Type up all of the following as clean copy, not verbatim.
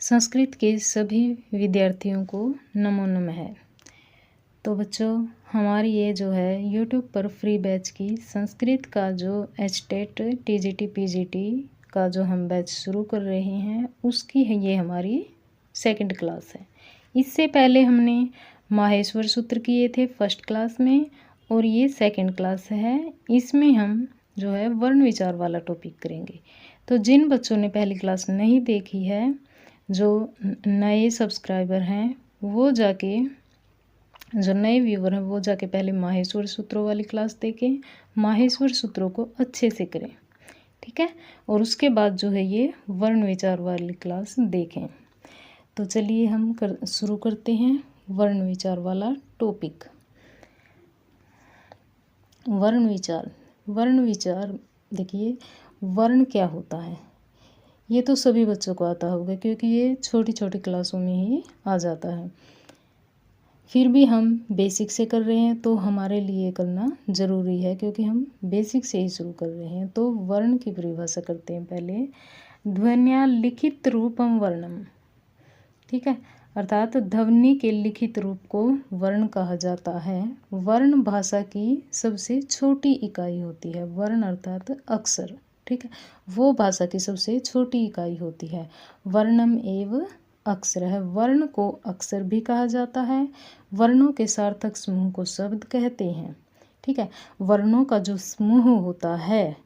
संस्कृत के सभी विद्यार्थियों को नमो नमः। तो बच्चों, हमारी ये जो है यूट्यूब पर फ्री बैच की संस्कृत का जो एचटेट टीजीटी पीजीटी का जो हम बैच शुरू कर रहे हैं उसकी है ये हमारी सेकंड क्लास है। इससे पहले हमने माहेश्वर सूत्र किए थे फर्स्ट क्लास में और ये सेकंड क्लास है। इसमें हम जो है वर्ण विचार वाला टॉपिक करेंगे। तो जिन बच्चों ने पहली क्लास नहीं देखी है, जो नए सब्सक्राइबर हैं वो जाके, जो नए व्यूवर हैं वो जाके पहले माहेश्वर सूत्रों वाली क्लास देखें, माहेश्वर सूत्रों को अच्छे से करें, ठीक है। और उसके बाद जो है ये वर्ण विचार वाली क्लास देखें। तो चलिए हम शुरू करते हैं वर्ण विचार वाला टॉपिक। वर्ण विचार देखिए, वर्ण क्या होता है ये तो सभी बच्चों को आता होगा क्योंकि ये छोटी छोटी क्लासों में ही आ जाता है। फिर भी हम बेसिक से कर रहे हैं तो हमारे लिए करना ज़रूरी है क्योंकि हम बेसिक से ही शुरू कर रहे हैं। तो वर्ण की परिभाषा करते हैं पहले। ध्वन्या लिखित रूपम वर्णम, ठीक है, अर्थात ध्वनि के लिखित रूप को वर्ण कहा जाता है। वर्ण भाषा की सबसे छोटी इकाई होती है। वर्ण अर्थात अक्षर, ठीक है, वो भाषा की सबसे छोटी इकाई होती है। वर्णम एव अक्षर है। वर्ण को अक्षर भी कहा जाता है। वर्णों के सार्थक समूह को शब्द कहते हैं, ठीक है। वर्णों का जो समूह होता है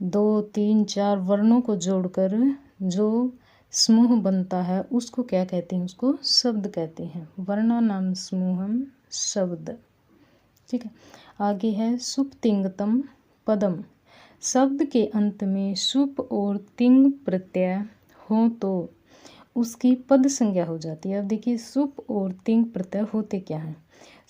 2, 3, 4 वर्णों को जोड़कर जो समूह बनता है उसको क्या कहते हैं? उसको शब्द कहते हैं। वर्णानाम समूहम शब्द, ठीक है। आगे है सुप तिंगतम पदम। शब्द के अंत में सुप और तिंग प्रत्यय हो तो उसकी पद संज्ञा हो जाती है। अब देखिए, सुप और तिंग प्रत्यय होते क्या हैं?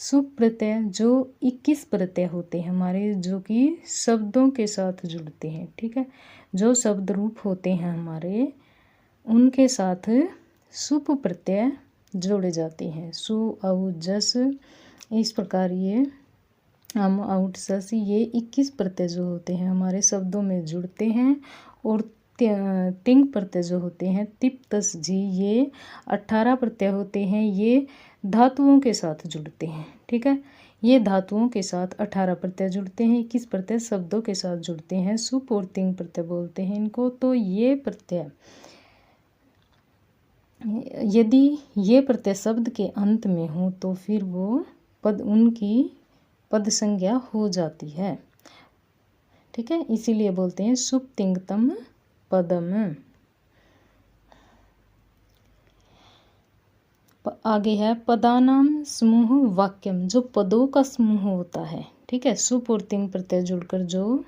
सुप प्रत्यय जो 21 प्रत्यय होते हैं हमारे, जो कि शब्दों के साथ जुड़ते हैं, ठीक है। जो शब्द रूप होते हैं हमारे, उनके साथ सुप प्रत्यय जोड़े जाते हैं। सु औ जस, इस प्रकार ये अम आउट सस, ये 21 प्रत्यय जो होते हैं हमारे शब्दों में जुड़ते हैं। और तिंग प्रत्यय जो होते हैं तिप तस जी, ये 18 प्रत्यय होते हैं। ये धातुओं के साथ जुड़ते हैं, ठीक है। ये धातुओं के साथ 18 प्रत्यय जुड़ते हैं। 21 प्रत्यय शब्दों के साथ जुड़ते हैं। सुप और तिंग प्रत्यय बोलते हैं इनको। तो ये प्रत्यय, यदि ये प्रत्यय शब्द के अंत में हो तो फिर वो पद, उनकी पद संज्ञा हो जाती है, ठीक है। इसीलिए बोलते हैं सुप तिंगतम पदम। आगे है पदानाम समूह वाक्यम। जो पदों का समूह होता है, ठीक है, सुप और तिंग प्रत्यय जुड़कर जो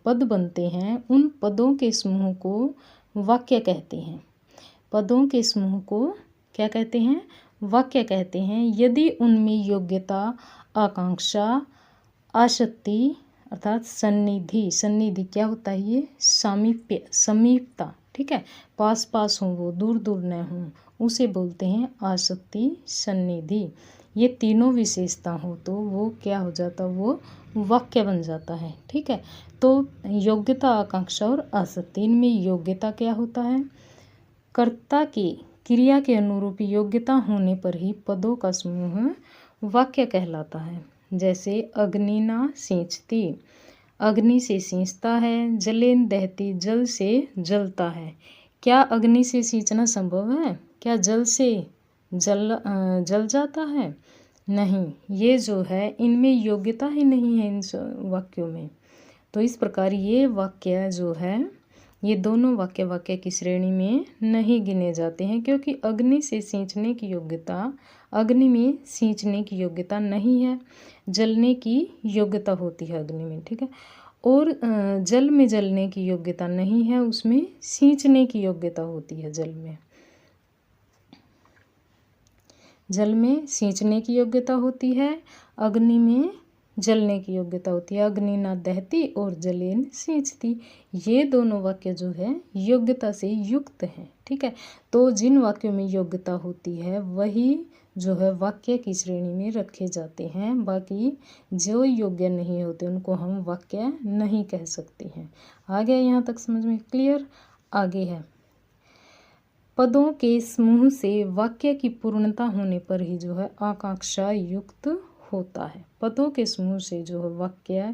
पद बनते हैं, उन पदों के समूह को वाक्य कहते हैं। पदों के समूह को क्या कहते हैं? वाक्य कहते हैं। यदि उनमें योग्यता, आकांक्षा, आसक्ति अर्थात सन्निधि, सन्निधि क्या होता है? ये सामीप्य, समीपता, ठीक है, पास पास हो, वो दूर दूर न हो, उसे बोलते हैं आसक्ति, सन्निधि। ये तीनों विशेषता हो तो वो क्या हो जाता? वो वाक्य बन जाता है, ठीक है। तो योग्यता, आकांक्षा और आसक्ति, इनमें योग्यता क्या होता है? कर्ता की क्रिया के अनुरूप योग्यता होने पर ही पदों का समूह वाक्य कहलाता है। जैसे अग्निना सींचती, अग्नि से सींचता है। जलेन दहती, जल से जलता है। क्या अग्नि से सींचना संभव है? क्या जल से जल जाता है? नहीं। ये जो है इनमें योग्यता ही नहीं है इन वाक्यों में। तो इस प्रकार ये वाक्य जो है, ये दोनों वाक्य की श्रेणी में नहीं गिने जाते हैं क्योंकि अग्नि से सींचने की योग्यता, अग्नि में सींचने की योग्यता नहीं है। जलने की योग्यता होती है अग्नि में, ठीक है, और जल में जलने की योग्यता नहीं है, उसमें सींचने की योग्यता होती है। जल में सींचने की योग्यता होती है, अग्नि में जलने की योग्यता होती है। अग्नि ना दहती और जलेन सींचती, ये दोनों वाक्य जो है योग्यता से युक्त हैं, ठीक है। तो जिन वाक्यों में योग्यता होती है वही जो है वाक्य की श्रेणी में रखे जाते हैं। बाकी जो योग्य नहीं होते उनको हम वाक्य नहीं कह सकते हैं। आ गया यहाँ तक समझ में? क्लियर? आगे है पदों के समूह से वाक्य की पूर्णता होने पर ही जो है आकांक्षा युक्त होता है। पदों के समूह से जो है वाक्य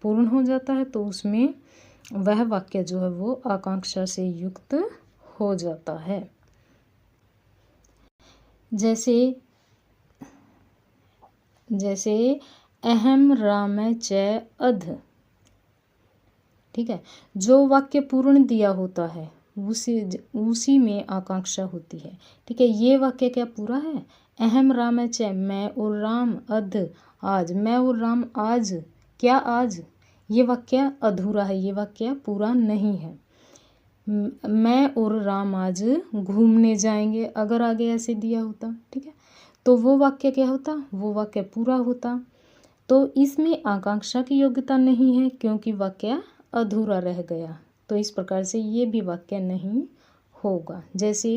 पूर्ण हो जाता है तो उसमें वह वाक्य जो है वो आकांक्षा से युक्त हो जाता है। जैसे अहम राम च अध, ठीक है। जो वाक्य पूर्ण दिया होता है उसी में आकांक्षा होती है, ठीक है। ये वाक्य क्या पूरा है? अहम राम च, मैं और राम, अध आज, मैं और राम आज, क्या आज? ये वाक्य अधूरा है, ये वाक्य पूरा नहीं है। मैं और राम आज घूमने जाएंगे, अगर आगे ऐसे दिया होता, ठीक है, तो वो वाक्य क्या होता? वो वाक्य पूरा होता। तो इसमें आकांक्षा की योग्यता नहीं है क्योंकि वाक्य अधूरा रह गया, तो इस प्रकार से ये भी वाक्य नहीं होगा। जैसे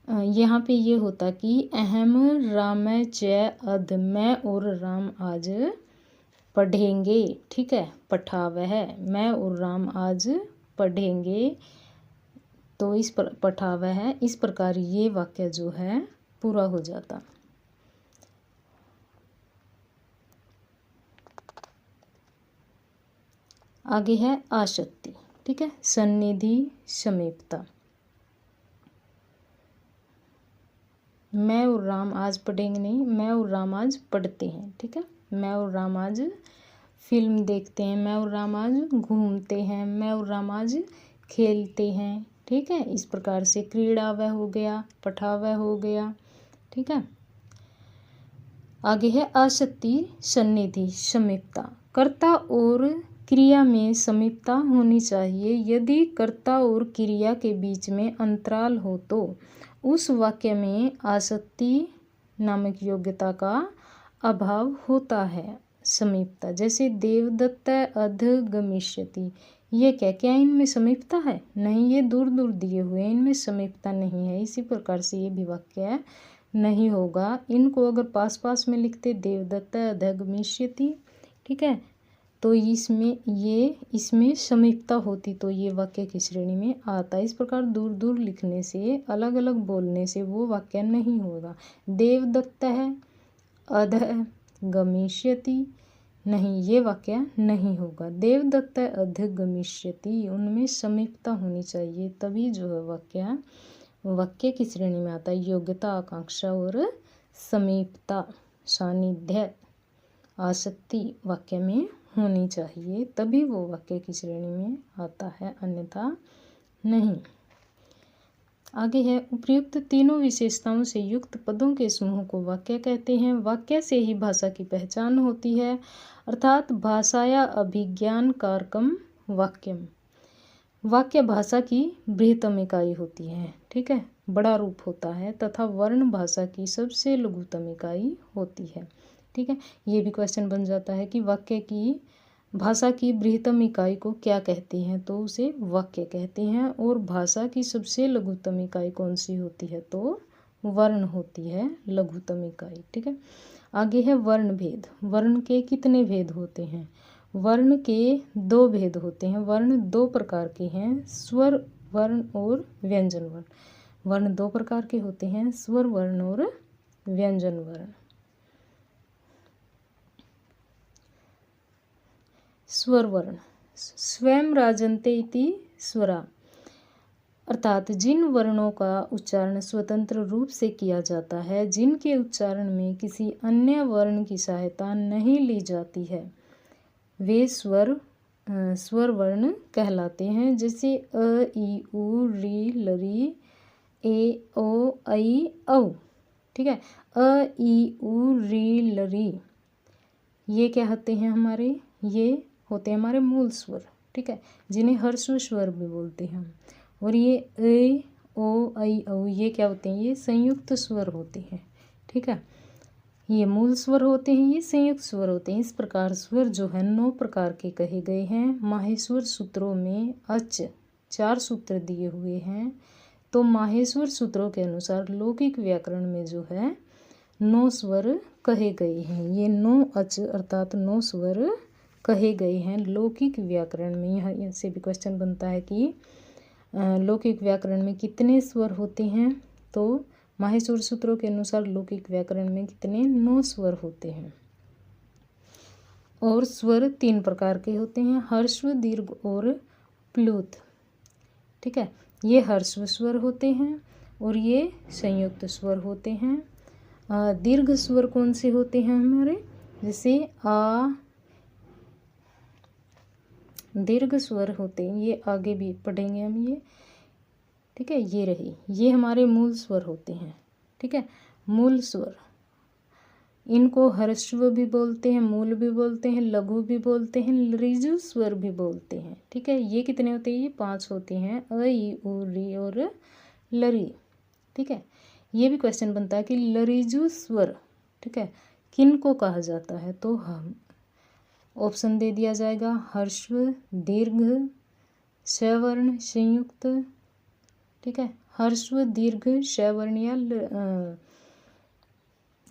यहाँ पे ये होता कि अहम राम च अध, मैं और राम आज पढ़ेंगे, ठीक है। पठावह, मैं और राम आज पढ़ेंगे, तो इस पर पठावह है, इस प्रकार ये वाक्य जो है पूरा हो जाता। आगे है आसक्ति, ठीक है। सन्निधि समीपता, मैं और राम आज पढ़ेंगे नहीं, मैं और राम आज पढ़ते हैं, ठीक है। मैं और राम आज फिल्म देखते हैं, मैं और राम आज घूमते हैं, मैं और राम आज खेलते हैं, ठीक है। इस प्रकार से क्रीड़ावह हो गया, पठावह हो गया, ठीक है। आगे है आसक्ति सन्निधि समीपता, कर्ता और क्रिया में समीपता होनी चाहिए। यदि कर्ता और क्रिया के बीच में अंतराल हो तो उस वाक्य में आसक्ति नामक योग्यता का अभाव होता है। समीपता, जैसे देवदत्त अधिगमिष्यति, ये क्या इनमें समीपता है? नहीं, ये दूर दूर दिए हुए, इनमें समीपता नहीं है। इसी प्रकार से ये भी वाक्य नहीं होगा। इनको अगर पास पास में लिखते देवदत्त अधिगमिष्यति, ठीक है, तो इसमें समीपता होती तो ये वाक्य की श्रेणी में आता। इस प्रकार दूर दूर लिखने से, अलग अलग बोलने से वो वाक्य नहीं होगा। देवदत्त है, अधिगमिष्यति, नहीं, ये वाक्य नहीं होगा। देवदत्त अधिगमिष्यति, उनमें समीपता होनी चाहिए, तभी जो है वाक्य की श्रेणी में आता है। योग्यता, आकांक्षा और समीपता, सानिध्य, आसक्ति वाक्य में होनी चाहिए, तभी वो वाक्य की श्रेणी में आता है, अन्यथा नहीं। आगे है उपर्युक्त तीनों विशेषताओं से युक्त पदों के समूह को वाक्य कहते हैं। वाक्य से ही भाषा की पहचान होती है, अर्थात भाषाया अभिज्ञान कारकम वाक्यम। वाक्य भाषा की बृहत्तम इकाई होती है, ठीक है, बड़ा रूप होता है, तथा वर्ण भाषा की सबसे लघुतम इकाई होती है, ठीक है। ये भी क्वेश्चन बन जाता है कि वाक्य की भाषा की बृहत्तम इकाई को क्या कहते हैं, तो उसे वाक्य कहते हैं। और भाषा की सबसे लघुतम इकाई कौन सी होती है, तो वर्ण होती है लघुतम इकाई, ठीक है। आगे है वर्ण भेद। वर्ण के कितने भेद होते हैं? वर्ण के 2 भेद होते हैं। वर्ण 2 प्रकार के हैं, स्वर वर्ण और व्यंजन वर्ण। वर्ण 2 प्रकार के होते हैं, स्वर वर्ण और व्यंजन वर्ण। स्वर वर्ण, स्वयं राजन्ते इति स्वरा, अर्थात जिन वर्णों का उच्चारण स्वतंत्र रूप से किया जाता है, जिनके उच्चारण में किसी अन्य वर्ण की सहायता नहीं ली जाती है, वे स्वर वर्ण कहलाते हैं। जैसे अ, ई, उ, री, लरी, ए, ओ, ऐ, औ, ठीक है। अ, ई, उ, री, लरी, ये क्या होते हैं हमारे? ये होते हैं हमारे मूल स्वर, ठीक है, जिन्हें ह्रस्व स्वर भी बोलते हैं। और ये ए, ओ, ऐ, औ, ये क्या होते हैं? ये संयुक्त स्वर होते हैं, ठीक है। ये मूल स्वर होते हैं, ये संयुक्त स्वर होते हैं। इस प्रकार स्वर जो है 9 प्रकार के कहे गए हैं। माहेश्वर सूत्रों में 4 सूत्र दिए हुए हैं। तो माहेश्वर सूत्रों के अनुसार लौकिक व्याकरण में जो है 9 स्वर कहे गए हैं। ये 9 अर्थात 9 स्वर कहे गए हैं लौकिक व्याकरण में। यहाँ से भी क्वेश्चन बनता है कि लौकिक व्याकरण में कितने स्वर होते हैं? तो माहेश्वर सूत्रों के अनुसार लौकिक व्याकरण में कितने? 9 स्वर होते हैं। और स्वर 3 प्रकार के होते हैं, ह्रस्व, दीर्घ और प्लुत। ठीक है, ये ह्रस्व स्वर होते हैं और ये संयुक्त स्वर होते हैं। दीर्घ स्वर कौन से होते हैं हमारे? जैसे आ, दीर्घ स्वर होते हैं, ये आगे भी पढ़ेंगे हम ये। ठीक है, ये रही, ये हमारे मूल स्वर होते हैं। ठीक है, मूल स्वर, इनको ह्रस्व भी बोलते हैं, मूल भी बोलते हैं, लघु भी बोलते हैं, ऋजु स्वर भी बोलते हैं। ठीक है, ये कितने होते हैं? ये 5 होते हैं, अ, ई, उ, री और लरी। ठीक है, ये भी क्वेश्चन बनता है कि लरिजु स्वर, ठीक है, किन को कहा जाता है? तो हम ऑप्शन दे दिया जाएगा, ह्रस्व, दीर्घ, सवर्ण, संयुक्त। ठीक है, ह्रस्व, दीर्घ, सवर्ण या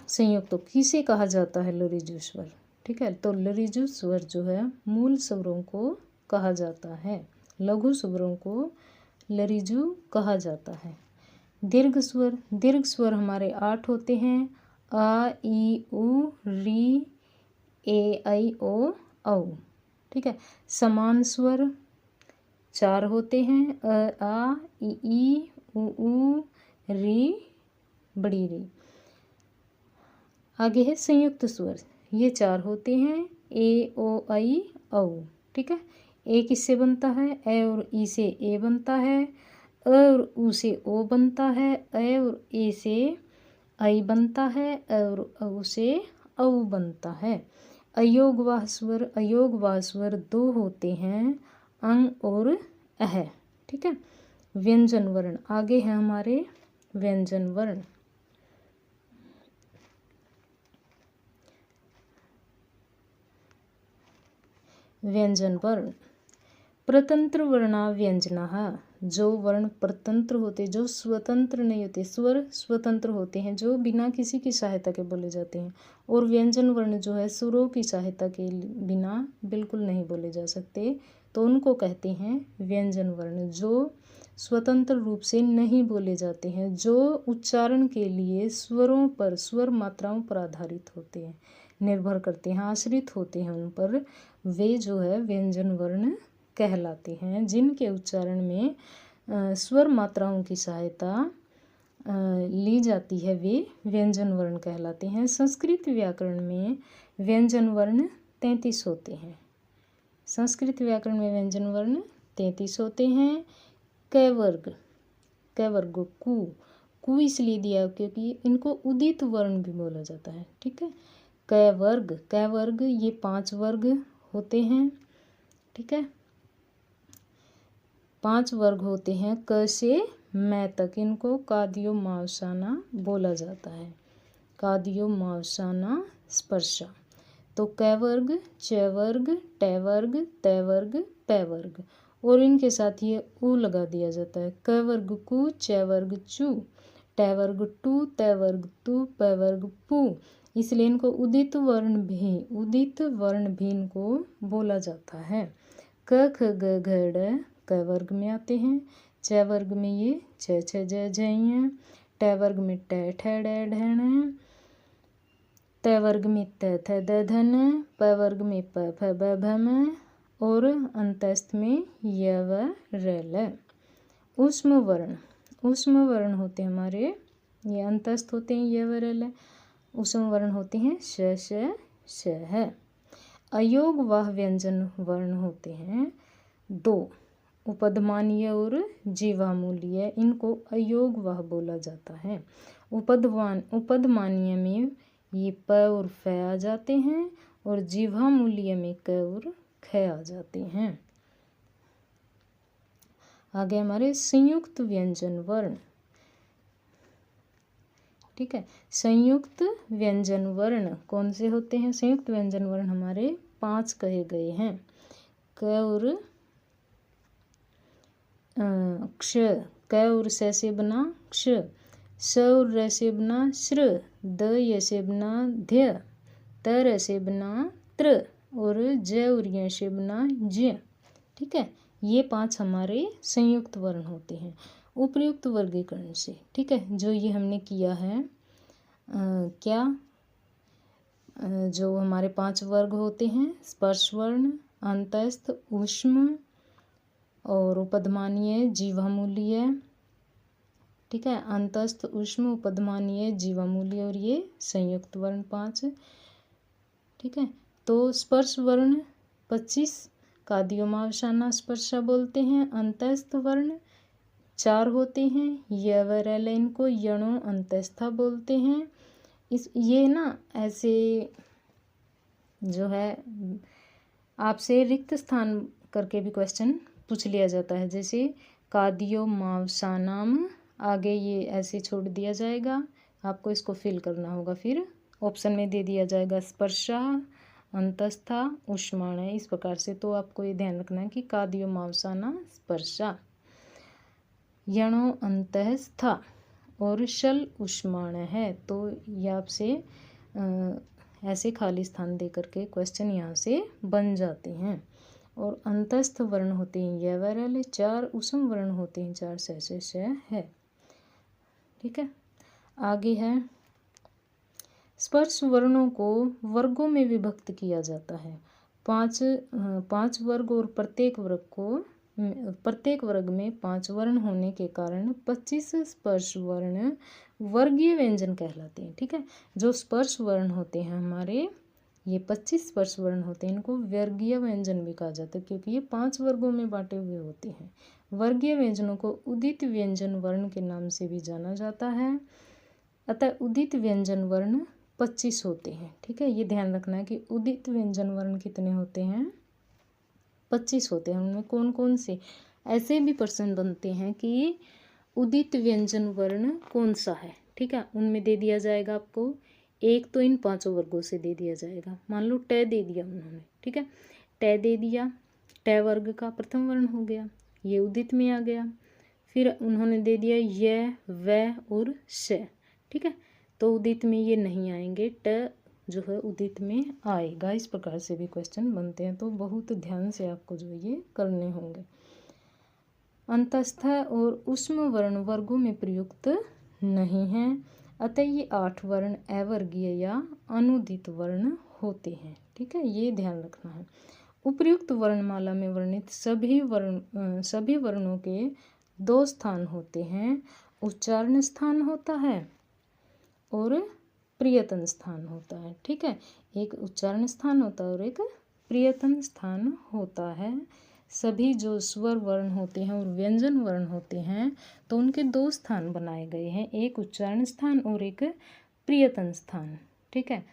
संयुक्त तो किसे कहा जाता है? लरिजु स्वर। ठीक है, तो लरिजु स्वर जो है मूल स्वरों को कहा जाता है, लघु स्वरों को लरिजु कहा जाता है। दीर्घ स्वर, दीर्घ स्वर हमारे 8 होते हैं, आ, ई, उ, री, ए, ऐ, ओ, औ। ठीक है, समान स्वर 4 होते हैं, अ, आ, ई, उ, री, बड़ी री। आगे है संयुक्त स्वर, ये 4 होते हैं, ए, ओ, ऐ, औ। ठीक है, ए किससे बनता है? ए और ई से ए बनता है, अ और उ से ओ बनता है, ए और ए से ऐ बनता है, और औ से औ बनता है। अयोगवाह स्वर, अयोगवाह स्वर 2 होते हैं, अंग और अह। ठीक है, व्यंजन वर्ण आगे है हमारे व्यंजन वर्ण। व्यंजन वर्ण, प्रतंत्र वर्णा व्यंजनाः, जो वर्ण प्रतंत्र होते, जो स्वतंत्र नहीं होते, स्वर स्वतंत्र होते हैं, जो बिना किसी की सहायता के बोले जाते हैं। और व्यंजन वर्ण जो है सुरों की सहायता के बिना बिल्कुल नहीं बोले जा सकते, तो उनको कहते हैं व्यंजन वर्ण, जो स्वतंत्र रूप से नहीं बोले जाते हैं, जो उच्चारण के लिए स्वरों पर, स्वर मात्राओं पर आधारित होते हैं, निर्भर करते हैं, आश्रित होते हैं उन पर, वे जो है व्यंजन वर्ण कहलाते हैं। जिनके उच्चारण में स्वर मात्राओं की सहायता ली जाती है, वे व्यंजन वर्ण कहलाते हैं। संस्कृत व्याकरण में व्यंजन वर्ण 33 होते हैं। संस्कृत व्याकरण में व्यंजन वर्ण 33 होते हैं। क वर्ग, क वर्ग कु इसलिए दिया क्योंकि इनको उदित वर्ण भी बोला जाता है। ठीक है, क वर्ग ये 5 वर्ग होते हैं। ठीक है, 5 वर्ग होते हैं, क से मैं तक, इनको कादियो मावसाना बोला जाता है, कादियो मावसाना स्पर्शा। तो क वर्ग, च वर्ग, ट वर्ग, त वर्ग, प वर्ग, और इनके साथ ये उ लगा दिया जाता है। क वर्ग कु, च वर्ग चु, ट वर्ग टू, त वर्ग तु, प वर्ग पु, इसलिए इनको उदित वर्ण भी इनको बोला जाता है। क, ख, ग, घ, ड़ क वर्ग में आते हैं। च वर्ग में ये छ, छ, ज, झ हैं। ट वर्ग में ट, ठ, ड, ढ हैं। त वर्ग में त, थ, द, धन। प वर्ग में प, फ, ब, भम, और अंतस्थ में य, व, र, ल। ऊष्म वर्ण होते हैं हमारे, ये अंतस्थ होते हैं य, व, र, ल। ऊष्म वर्ण होते हैं श, श, श है। अयोगवाह व्यंजन वर्ण होते हैं 2, उपधमानीय और जीवामूलीय, इनको अयोगवाह बोला जाता है। उपधमानीय में ये प और फ आ जाते हैं, और जीवामूलीय में क और ख आ जाते हैं। आगे हमारे संयुक्त व्यंजन वर्ण। ठीक है, संयुक्त व्यंजन वर्ण कौन से होते हैं? संयुक्त व्यंजन वर्ण हमारे 5 कहे गए हैं। क और क्ष, क और स से बना क्ष, स और र से बना श्र, द य से बना ध्य, त र से बना त्र, और ज और य से बना ज्य। ठीक है, ये 5 हमारे संयुक्त वर्ण होते हैं उपर्युक्त वर्गीकरण से। ठीक है, जो ये हमने किया है क्या जो हमारे 5 वर्ग होते हैं, स्पर्श वर्ण, अंतस्थ, ऊष्म और उपधमानीय, जीवामूलीय। ठीक है, अंतस्थ, ऊष्म, उपधमानीय, जीवामूलीय और ये संयुक्त वर्ण 5। ठीक है, तो स्पर्श वर्ण 25 कादियोमावसाना स्पर्शा बोलते हैं। अंतस्थ वर्ण 4 होते हैं, यवरल इनको यणो अंतस्था बोलते हैं। ये ना ऐसे जो है आपसे रिक्त स्थान करके भी क्वेश्चन पूछ लिया जाता है, जैसे कादियोमावसानाम, आगे ये ऐसे छोड़ दिया जाएगा, आपको इसको फिल करना होगा, फिर ऑप्शन में दे दिया जाएगा स्पर्शा, अंतस्था, ऊष्माण है, इस प्रकार से। तो आपको ये ध्यान रखना है कि कादियोमावसाना स्पर्शा, यणो अंतस्था और शल ऊष्माण है। तो ये आपसे ऐसे खाली स्थान दे करके क्वेश्चन यहाँ से बन जाते हैं। और अंतस्थ वर्ण होते हैं यवरल, 4 ऊष्म वर्ण होते हैं 4 श है। ठीक है, आगे है स्पर्श वर्णों को वर्गों में विभक्त किया जाता है। 5 वर्ग और प्रत्येक वर्ग में 5 वर्ण होने के कारण 25 स्पर्श वर्ण वर्गीय व्यंजन कहलाते हैं। ठीक है, जो स्पर्श वर्ण होते हैं हमारे, ये 25 स्पर्श वर्ण होते हैं, इनको वर्गीय व्यंजन भी कहा जाता है क्योंकि ये 5 वर्गों में बांटे हुए होते हैं। वर्गीय व्यंजनों को उदित व्यंजन वर्ण के नाम से भी जाना जाता है। अतः उदित व्यंजन वर्ण 25 होते हैं। ठीक है, ये ध्यान रखना है कि उदित व्यंजन वर्ण कितने होते हैं, 25 होते हैं। उनमें कौन कौन से ऐसे भी प्रश्न बनते हैं कि उदित व्यंजन वर्ण कौन सा है। ठीक है, उनमें दे दिया जाएगा आपको, एक तो इन 5 वर्गों से दे दिया जाएगा। मान लो ट दे दिया उन्होंने, ठीक है, ट दे दिया, ट वर्ग का प्रथम वर्ण हो गया, ये उदित में आ गया। फिर उन्होंने दे दिया य, व और श। ठीक है, तो उदित में ये नहीं आएंगे, ट जो है उदित में आएगा। इस प्रकार से भी क्वेश्चन बनते हैं, तो बहुत ध्यान से आपको जो ये करने होंगे। अंतस्थ और ऊष्म वर्ण वर्गों में प्रयुक्त नहीं है, अतः ये 8 वर्ण अवर्गीय या अनुदित वर्ण होते हैं। ठीक है, ये ध्यान रखना है। उपर्युक्त वर्णमाला में वर्णित सभी वर्णों के 2 स्थान होते हैं, उच्चारण स्थान होता है और प्रियतन स्थान होता है। ठीक है, एक उच्चारण स्थान होता है और एक प्रियतन स्थान होता है। सभी जो स्वर वर्ण होते हैं और व्यंजन वर्ण होते हैं, तो उनके 2 स्थान बनाए गए हैं, एक उच्चारण स्थान और एक प्रियतन स्थान। ठीक है,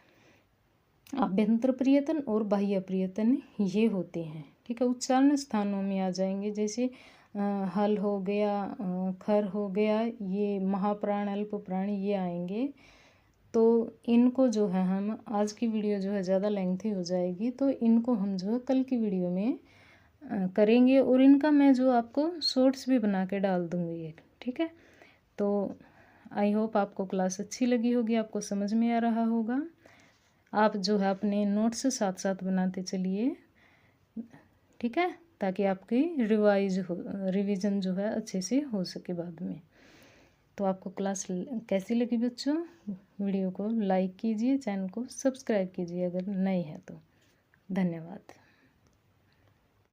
आभ्यंतर प्रियतन और बाह्य प्रियतन ये होते हैं। ठीक है, उच्चारण स्थानों में आ जाएंगे, जैसे हल हो गया, खर हो गया, ये महाप्राण, अल्प प्राण ये आएंगे। तो इनको जो है हम, आज की वीडियो जो है ज़्यादा लेंथी हो जाएगी, तो इनको हम जो है कल की वीडियो में करेंगे, और इनका मैं जो आपको शॉर्ट्स भी बना के डाल दूँगी एक। ठीक है, तो आई होप आपको क्लास अच्छी लगी होगी, आपको समझ में आ रहा होगा। आप जो है अपने नोट्स साथ साथ बनाते चलिए। ठीक है, ताकि आपकी रिवीजन जो है अच्छे से हो सके बाद में। तो आपको क्लास कैसी लगी बच्चों? वीडियो को लाइक कीजिए, चैनल को सब्सक्राइब कीजिए अगर नए हैं तो। धन्यवाद।